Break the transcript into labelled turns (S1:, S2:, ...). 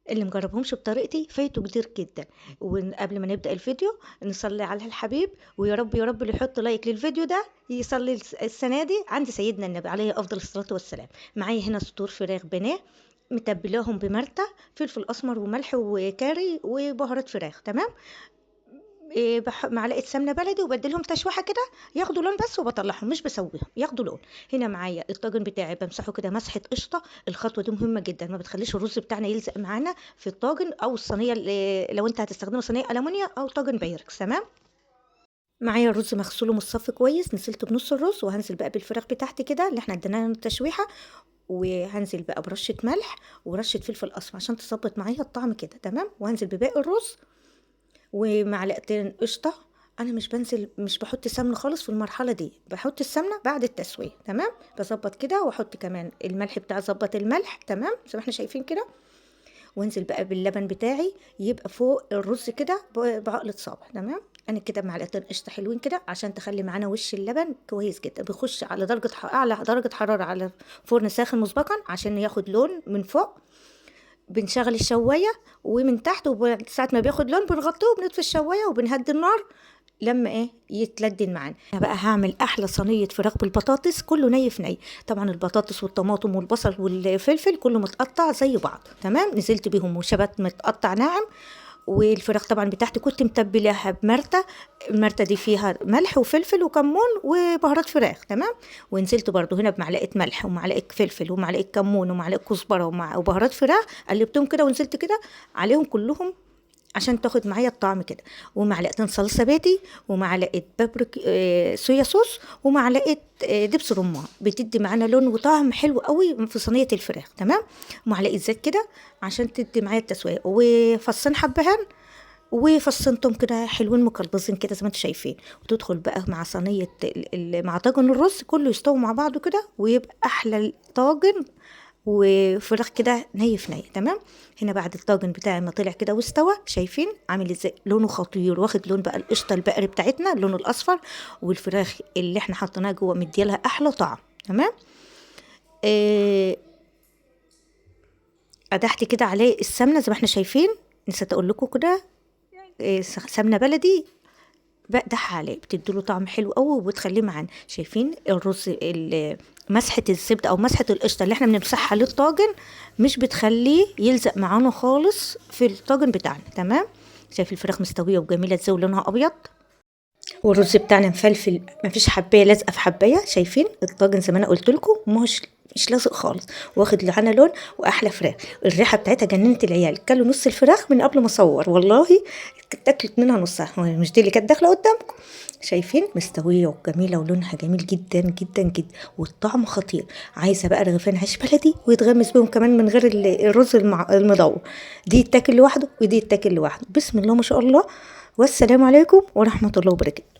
S1: اللي مجربهمش بطريقتي فايته كتير جدا. وقبل ما نبدأ الفيديو نصلي على الحبيب، ويا رب يا رب اللي يحط لايك للفيديو ده يصلي السنة دي عند سيدنا النبي عليه أفضل الصلاة والسلام. معايا هنا صدور فراخ بانيه متبلاهم بمرتة، فلفل أسمر وملح وكاري وبهارات فراخ، تمام. معلقة سمنة بلدي وبديلهم تشويحة كده ياخدوا لون بس، وبطلعهم مش بسويهم ياخدوا لون. هنا معايا الطاجن بتاعي بمسحه كده مسحة قشطة. الخطوة دي مهمة جدا، ما بتخليش الرز بتاعنا يلزق معانا في الطاجن او الصينية لو انت هتستخدمه صينية ألمونيا او طاجن بايركس، تمام. معايا الرز مغسول ومتصفي كويس، نزلت بنص الرز وهنزل بقى بالفراخ بتاعتي كده اللي احنا ادينا تشويحة، وهنزل بقى برشة ملح ورشة فلفل اسمر عشان تظبط معايا الطعم كده، تمام. وهنزل بباقي الرز ومعلقتين قشطة. انا مش بحط سمنه خالص في المرحله دي، بحط السمنه بعد التسويه، تمام. بظبط كده واحط كمان الملح بتاع ظبط الملح، تمام زي ما احنا شايفين كده. وانزل بقى باللبن بتاعي يبقى فوق الرز كده بعقله صابع، تمام. انا كده معلقتين قشطه حلوين كده عشان تخلي معانا وش اللبن كويس جدا. بيخش على اعلى درجه حراره على فرن ساخن مسبقا عشان ياخد لون من فوق. بنشغل الشوايه ومن تحت، وساعة ما بياخد لون بنغطيه وبنطفي الشوايه وبنهدي النار لما يتلدن معانا. انا بقى هعمل احلى صينيه فراخ بالبطاطس، كله ني في ني. طبعا البطاطس والطماطم والبصل والفلفل كله متقطع زي بعض، تمام. نزلت بيهم وشبت متقطع ناعم. والفراخ طبعا بتاعتي كنت متبلاها بمرتة. المرتة دي فيها ملح وفلفل وكمون وبهارات فراخ، تمام. ونزلت برضو هنا بمعلقة ملح ومعلقة فلفل ومعلقة كمون ومعلقة كزبرة وبهارات فراخ، قلبتهم كده ونزلت كده عليهم كلهم عشان تاخد معايا الطعم كده. ومعلقتين صلصه بيتي ومعلقه بابريك صويا صوص ومعلقه دبس رمان، بتدي معانا لون وطعم حلو قوي في صينيه الفراخ، تمام. ومعلقه زيت كده عشان تدي معايا التسويه، وفصين حبهان وفصين توم كده حلوين مقلبصين كده زي ما انتم شايفين. وتدخل بقى مع صينيه مع طاجن الرز كله يستوي مع بعضه كده، ويبقى احلى طاجن وفراخ كده ني في ني، تمام. هنا بعد الطاجن بتاعي ما طلع كده واستوى، شايفين عامل ازاي لونه خطير، واخد لون بقى القشطه البقري بتاعتنا اللون الاصفر، والفراخ اللي احنا حطيناها جوه مديالها احلى طعم، تمام. إيه قدحت كده عليه السمنه زي ما احنا شايفين. نسيت اقول لكم كده، سمنه بلدي بقدح عليه بتديله طعم حلو قوي وبتخليه معانا. شايفين الرز مسحة الزبدة او مسحة القشطة اللي احنا بنمسحها للطاجن مش بتخليه يلزق معانا خالص في الطاجن بتاعنا، تمام. شايف الفراخ مستوية وجميلة ازاي ولونها ابيض، والرز بتاعنا مفلفل مفيش حبايه لازقه في حبايه. شايفين الطاجن زي ما انا قلت لكم مش لازق خالص، واخد لعنا لون واحلى فراخ. الريحه بتاعتها جننت العيال، كلوا نص الفراخ من قبل ما اصور والله، اتاكلت منها نصها. مش دي اللي كانت داخله قدامكم؟ شايفين مستويه وجميله ولونها جميل جدا جدا جدا والطعم خطير. عايزه بقى رغيفين عيش بلدي ويتغمس بيهم كمان من غير الرز المدور، دي يتاكل لوحده ودي يتاكل لوحده. بسم الله ما شاء الله، والسلام عليكم ورحمه الله وبركاته.